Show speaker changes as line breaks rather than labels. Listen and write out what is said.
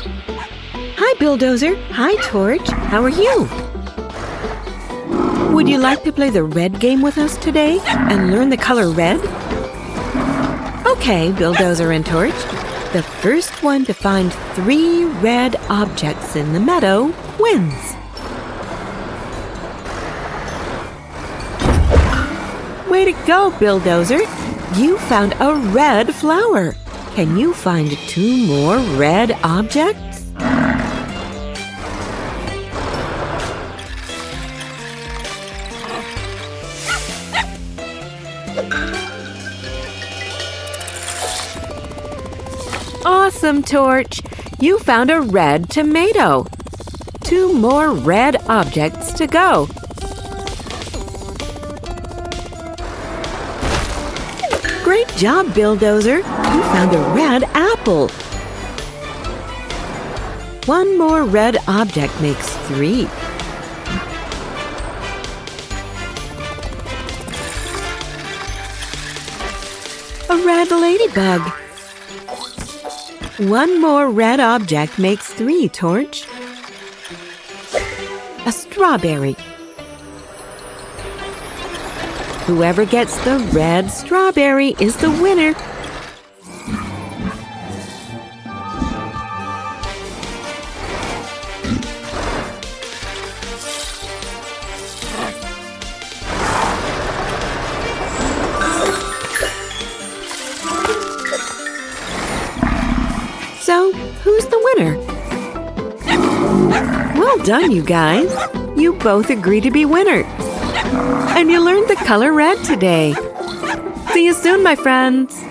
Hi, Billdozer. Hi, Torch. How are you? Would you like to play the red game with us today and learn the color red? Okay, Billdozer and Torch. The first one to find 3 red objects in the meadow wins. Way to go, Billdozer! You found a red flower. Can you find 2 more red objects? Awesome, Torch! You found a red tomato. 2 more red objects to go. Great job, Billdozer! You found a red apple. 1 more red object makes 3. A red ladybug. 1 more red object makes 3, Torch. A strawberry. Whoever gets the red strawberry is the winner. So, who's the winner? Well done, you guys. You both agreed to be winners. And you learned the color red today. See you soon, my friends.